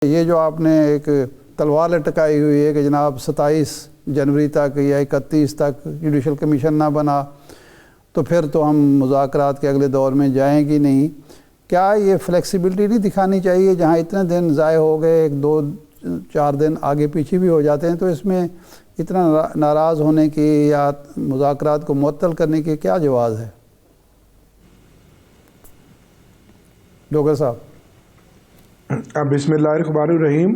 یہ جو آپ نے ایک تلوار لٹکائی ہوئی ہے کہ جناب 27 جنوری تک یا 31 تک جوڈیشل کمیشن نہ بنا تو پھر تو ہم مذاکرات کے اگلے دور میں جائیں گی نہیں، کیا یہ فلیکسیبلٹی نہیں دکھانی چاہیے؟ جہاں اتنے دن ضائع ہو گئے، 2-4 دن آگے پیچھے بھی ہو جاتے ہیں، تو اس میں اتنا ناراض ہونے کی یا مذاکرات کو معطل کرنے کی کیا جواز ہے؟ ڈاکٹر صاحب بسم اللہ الرحمن الرحیم۔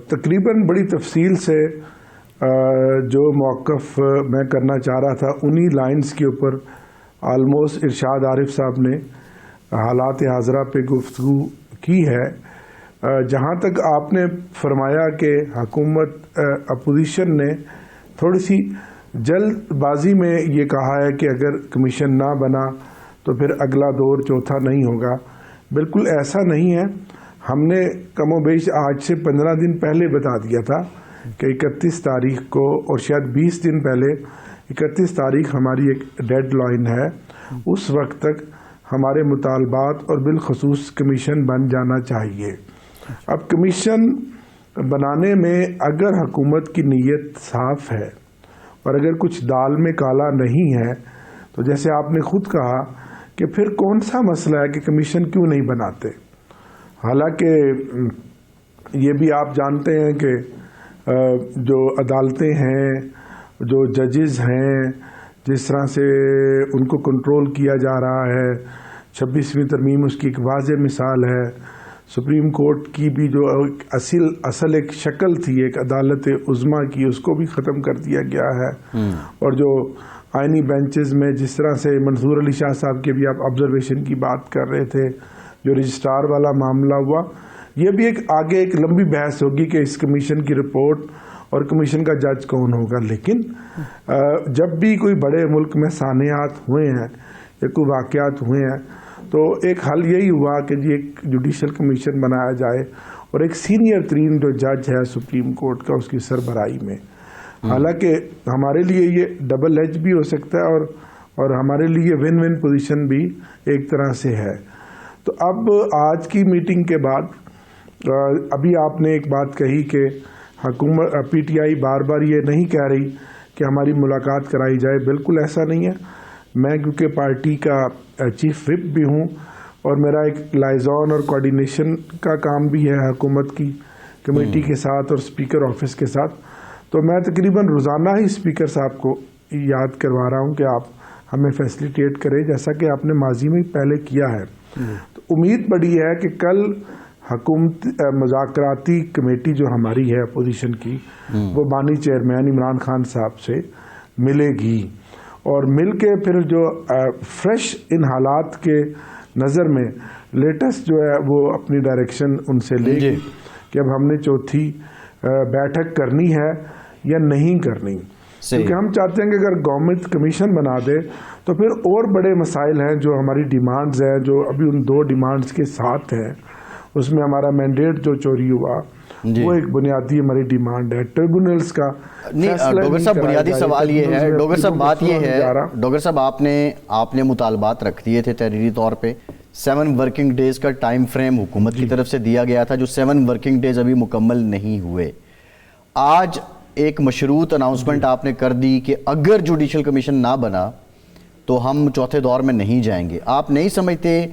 تقریباً بڑی تفصیل سے جو موقف میں کرنا چاہ رہا تھا انہی لائنز کے اوپر آلموسٹ ارشاد عارف صاحب نے حالات حاضرہ پہ گفتگو کی ہے۔ جہاں تک آپ نے فرمایا کہ حکومت اپوزیشن نے تھوڑی سی جلد بازی میں یہ کہا ہے کہ اگر کمیشن نہ بنا تو پھر اگلا دور چوتھا نہیں ہوگا، بالکل ایسا نہیں ہے۔ ہم نے کم و بیش آج سے 15 دن پہلے بتا دیا تھا کہ 31 تاریخ کو، اور شاید 20 دن پہلے 31 تاریخ ہماری ایک ڈیڈ لائن ہے، اس وقت تک ہمارے مطالبات اور بالخصوص کمیشن بن جانا چاہیے۔ اب کمیشن بنانے میں اگر حکومت کی نیت صاف ہے اور اگر کچھ دال میں کالا نہیں ہے تو جیسے آپ نے خود کہا کہ پھر کون سا مسئلہ ہے کہ کمیشن کیوں نہیں بناتے؟ حالانکہ یہ بھی آپ جانتے ہیں کہ جو عدالتیں ہیں، جو ججز ہیں، جس طرح سے ان کو کنٹرول کیا جا رہا ہے، 26ویں ترمیم اس کی ایک واضح مثال ہے۔ سپریم کورٹ کی بھی جو اصل ایک شکل تھی ایک عدالت عظمیٰ کی، اس کو بھی ختم کر دیا گیا ہے۔ اور جو آئینی بینچز میں جس طرح سے منصور علی شاہ صاحب کے بھی آپ آبزرویشن کی بات کر رہے تھے، جو رجسٹرار والا معاملہ ہوا، یہ بھی آگے ایک لمبی بحث ہوگی کہ اس کمیشن کی رپورٹ اور کمیشن کا جج کون ہوگا۔ لیکن جب بھی کوئی بڑے ملک میں سانحات ہوئے ہیں یا کوئی واقعات ہوئے ہیں تو ایک حل یہی ہوا کہ جی ایک جوڈیشل کمیشن بنایا جائے اور ایک سینئر ترین جو جج ہے سپریم کورٹ کا، اس کی سربراہی میں۔ حالانکہ ہمارے لیے یہ ڈبل ایج بھی ہو سکتا ہے اور ہمارے لیے ون ون پوزیشن بھی ایک طرح سے ہے۔ تو اب آج کی میٹنگ کے بعد ابھی آپ نے ایک بات کہی کہ حکومت پی ٹی آئی بار بار یہ نہیں کہہ رہی کہ ہماری ملاقات کرائی جائے، بالکل ایسا نہیں ہے۔ میں کیونکہ پارٹی کا چیف وپ بھی ہوں اور میرا ایک لائزون اور کوارڈینیشن کا کام بھی ہے حکومت کی کمیٹی کے ساتھ اور اسپیکر آفس کے ساتھ، تو میں تقریباً روزانہ ہی اسپیکر صاحب کو یاد کروا رہا ہوں کہ آپ ہمیں فیسلیٹیٹ کریں، جیسا کہ آپ نے ماضی میں پہلے کیا ہے۔ تو امید بڑی ہے کہ کل حکومت مذاکراتی کمیٹی جو ہماری ہے اپوزیشن کی، وہ بانی چیئرمین عمران خان صاحب سے ملے گی، اور مل کے پھر جو فریش ان حالات کے نظر میں لیٹسٹ جو ہے وہ اپنی ڈائریکشن ان سے لے گی کہ اب ہم نے چوتھی بیٹھک کرنی ہے یا نہیں کرنی۔ کیونکہ ہم چاہتے ہیں کہ اگر گورنمنٹ کمیشن بنا دے تو پھر اور بڑے مسائل ہیں جو ہماری ڈیمانڈز ہیں، جو ابھی ان 2 ڈیمانڈز کے ساتھ ہیں۔ اس میں ہمارا مینڈیٹ جو چوری ہوا وہ ایک بنیادی ہماری ڈیمانڈ ہے، ٹریبونلز کا ڈاکٹر صاحب بنیادی سوال یہ ہے، ڈاکٹر صاحب بات یہ ہے، ڈاکٹر صاحب آپ نے مطالبات رکھ دیے تھے تحریری طور پہ، 7 ورکنگ ڈیز کا ٹائم فریم حکومت کی طرف سے دیا گیا تھا، جو 7 ورکنگ ڈیز ابھی مکمل نہیں ہوئے۔ آج ایک مشروط اناؤنسمنٹ آپ نے کر دی کہ اگر جوڈیشل کمیشن نہ بنا تو ہم چوتھے دور میں نہیں جائیں گے۔ آپ نہیں سمجھتے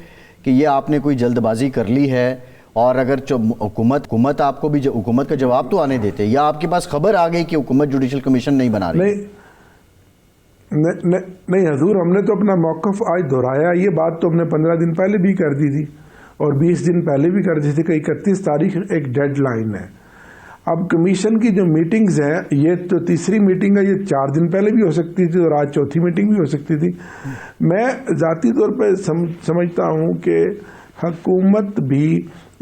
کہ یہ آپ نے کوئی جلد بازی کر لی ہے؟ اور اگر حکومت آپ کو بھی حکومت کا جواب تو آنے دیتے، یا آپ کے پاس خبر آ گئی کہ حکومت جوڈیشل کمیشن نہیں بنا رہی؟ نہیں حضور، ہم نے تو اپنا موقف آج دہرایا۔ یہ بات تو ہم نے 15 دن پہلے بھی کر دی تھی اور 20 دن پہلے بھی کر دی تھی کہ 31 تاریخ ایک ڈیڈ لائن ہے۔ اب کمیشن کی جو میٹنگز ہیں، یہ تو تیسری میٹنگ ہے، یہ 4 دن پہلے بھی ہو سکتی تھی اور آج چوتھی میٹنگ بھی ہو سکتی تھی۔ میں ذاتی طور پہ سمجھتا ہوں کہ حکومت بھی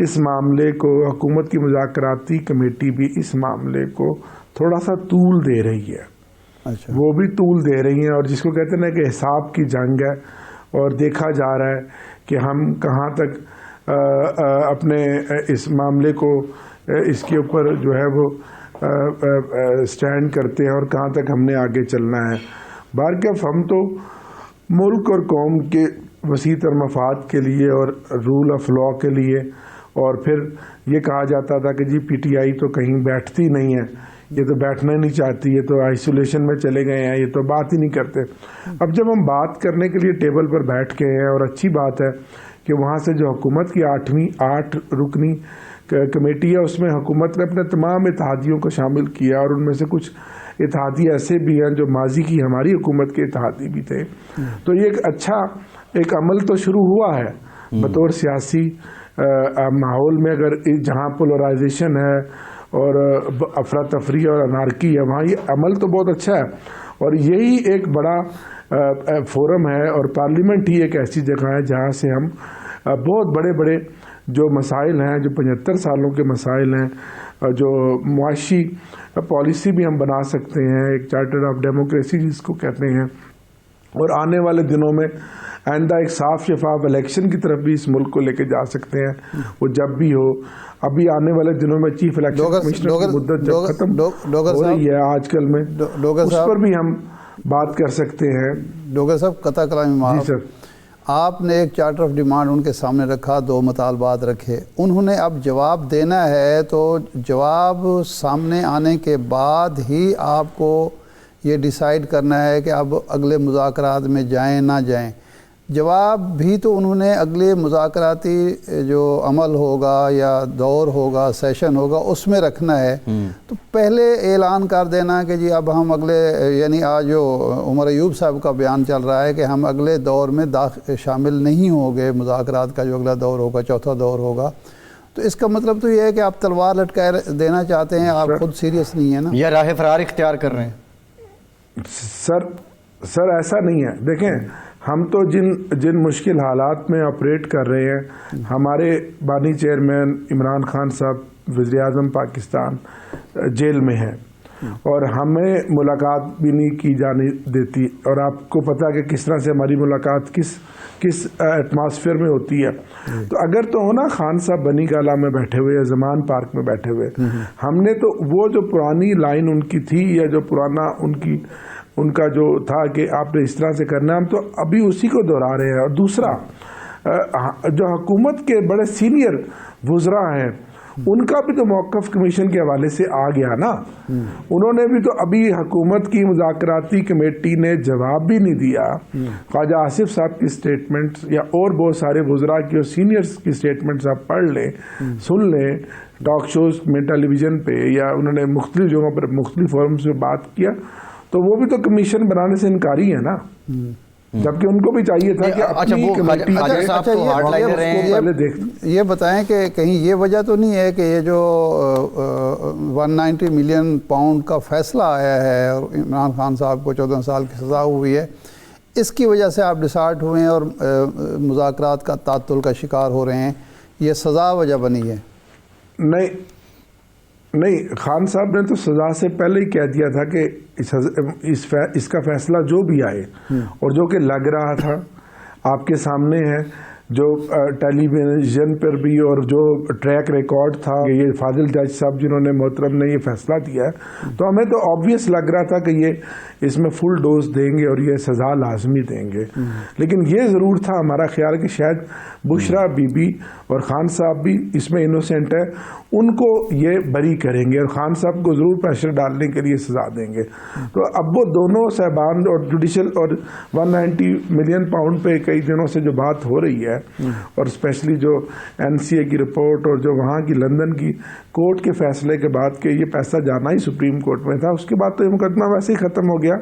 اس معاملے کو، حکومت کی مذاکراتی کمیٹی بھی اس معاملے کو تھوڑا سا طول دے رہی ہے۔ وہ بھی طول دے رہی ہیں، اور جس کو کہتے ہیں نا کہ حساب کی جنگ ہے، اور دیکھا جا رہا ہے کہ ہم کہاں تک اپنے اس معاملے کو، اس کے اوپر جو ہے وہ سٹینڈ کرتے ہیں اور کہاں تک ہم نے آگے چلنا ہے۔ بہرکیف ہم تو ملک اور قوم کے وسیع تر مفاد کے لیے اور رول آف لا کے لیے، اور پھر یہ کہا جاتا تھا کہ جی پی ٹی آئی تو کہیں بیٹھتی نہیں ہے، یہ تو بیٹھنا نہیں چاہتی، یہ تو آئسولیشن میں چلے گئے ہیں، یہ تو بات ہی نہیں کرتے۔ اب جب ہم بات کرنے کے لیے ٹیبل پر بیٹھ گئے ہیں، اور اچھی بات ہے کہ وہاں سے جو حکومت کی 8 رکنی کمیٹی ہے، اس میں حکومت نے اپنے تمام اتحادیوں کو شامل کیا، اور ان میں سے کچھ اتحادی ایسے بھی ہیں جو ماضی کی ہماری حکومت کے اتحادی بھی تھے۔ تو یہ ایک اچھا ایک عمل تو شروع ہوا ہے بطور سیاسی ماحول میں۔ اگر جہاں پولرائزیشن ہے اور افراتفری اور انارکی ہے، وہاں یہ عمل تو بہت اچھا ہے، اور یہی ایک بڑا فورم ہے، اور پارلیمنٹ ہی ایک ایسی جگہ ہے جہاں سے ہم بہت بڑے بڑے جو مسائل ہیں، جو 75 سالوں کے مسائل ہیں، جو معاشی پالیسی بھی ہم بنا سکتے ہیں، ایک چارٹر آف ڈیموکریسی جس کو کہتے ہیں، اور آنے والے دنوں میں آئندہ ایک صاف شفاف الیکشن کی طرف بھی اس ملک کو لے کے جا سکتے ہیں، وہ جب بھی ہو۔ ابھی آنے والے دنوں میں چیف الیکشن کمشنر کی مدت جب ختم ہو رہی ہے آج کل میں، اس پر بھی ہم بات کر سکتے ہیں۔ ڈوگر صاحب قطع کلامی معاف، جی سر، آپ نے ایک چارٹر آف ڈیمانڈ ان کے سامنے رکھا، 2 مطالبات رکھے، انہوں نے اب جواب دینا ہے، تو جواب سامنے آنے کے بعد ہی آپ کو یہ ڈیسائیڈ کرنا ہے کہ اب اگلے مذاکرات میں جائیں نہ جائیں۔ جواب بھی تو انہوں نے اگلے مذاکراتی جو عمل ہوگا یا دور ہوگا، سیشن ہوگا، اس میں رکھنا ہے، تو پہلے اعلان کر دینا کہ جی اب ہم اگلے، یعنی آج جو عمر ایوب صاحب کا بیان چل رہا ہے کہ ہم اگلے دور میں شامل نہیں ہوں گے، مذاکرات کا جو اگلا دور ہوگا، چوتھا دور ہوگا، تو اس کا مطلب تو یہ ہے کہ آپ تلوار لٹکائے دینا چاہتے ہیں، آپ خود سیریس نہیں ہیں نا، یا راہ فرار اختیار کر رہے ہیں؟ سر ایسا نہیں ہے۔ دیکھیں، ہم تو جن مشکل حالات میں آپریٹ کر رہے ہیں، ہمارے بانی چیئرمین عمران خان صاحب وزیر اعظم پاکستان جیل میں ہیں، اور ہمیں ملاقات بھی نہیں کی جانی دیتی، اور آپ کو پتہ کہ کس طرح سے ہماری ملاقات کس ایٹماسفیئر میں ہوتی ہے۔ تو اگر تو ہونا خان صاحب بنی گالہ میں بیٹھے ہوئے یا زمان پارک میں بیٹھے ہوئے، ہم نے تو وہ جو پرانی لائن ان کی تھی، یا جو پرانا ان کا جو تھا کہ آپ نے اس طرح سے کرنا ہے، ہم تو ابھی اسی کو دہرا رہے ہیں۔ اور دوسرا، جو حکومت کے بڑے سینئر وزراء ہیں، ان کا بھی تو موقف کمیشن کے حوالے سے آ گیا نا، انہوں نے بھی تو ابھی حکومت کی مذاکراتی کمیٹی نے جواب بھی نہیں دیا۔ خواجہ آصف صاحب کی سٹیٹمنٹ یا اور بہت سارے وزراء کی اور سینئرز کی سٹیٹمنٹس آپ پڑھ لیں، سن لیں، ٹاک شوز میں، ٹیلی ویژن پہ، یا انہوں نے مختلف جگہوں پر مختلف فورمز پہ بات کیا، تو وہ بھی تو کمیشن بنانے سے انکاری ہے نا، جبکہ ان کو بھی چاہیے تھا کہ اپنی کمیٹی یہ بتائیں کہ کہیں یہ وجہ تو نہیں ہے کہ یہ جو 190 ملین پاؤنڈ کا فیصلہ آیا ہے اور عمران خان صاحب کو 14 سال کی سزا ہوئی ہے، اس کی وجہ سے آپ ڈسارٹ ہوئے ہیں اور مذاکرات کا تعطل کا شکار ہو رہے ہیں، یہ سزا وجہ بنی ہے؟ نہیں، خان صاحب نے تو سزا سے پہلے ہی کہہ دیا تھا کہ اس کا فیصلہ جو بھی آئے، اور جو کہ لگ رہا تھا آپ کے سامنے ہے، جو ٹیلی ویژن پر بھی، اور جو ٹریک ریکارڈ تھا، یہ فاضل جج صاحب جنہوں نے محترم نے یہ فیصلہ دیا ہے، تو ہمیں تو آبویس لگ رہا تھا کہ یہ اس میں فل ڈوز دیں گے اور یہ سزا لازمی دیں گے۔ لیکن یہ ضرور تھا ہمارا خیال کہ شاید بشرا بی بی اور خان صاحب بھی اس میں انوسینٹ ہے، ان کو یہ بری کریں گے، اور خان صاحب کو ضرور پریشر ڈالنے کے لیے سزا دیں گے۔ تو اب وہ دونوں صاحبان اور جوڈیشل اور 190 ملین پاؤنڈ پہ کئی دنوں سے جو بات ہو رہی ہے، اور اسپیشلی جو این سی اے کی رپورٹ اور جو وہاں کی لندن کی کورٹ کے فیصلے کے بعد کہ یہ پیسہ جانا ہی سپریم کورٹ میں تھا، اس کے بعد تو یہ مقدمہ ویسے ہی ختم ہو گیا۔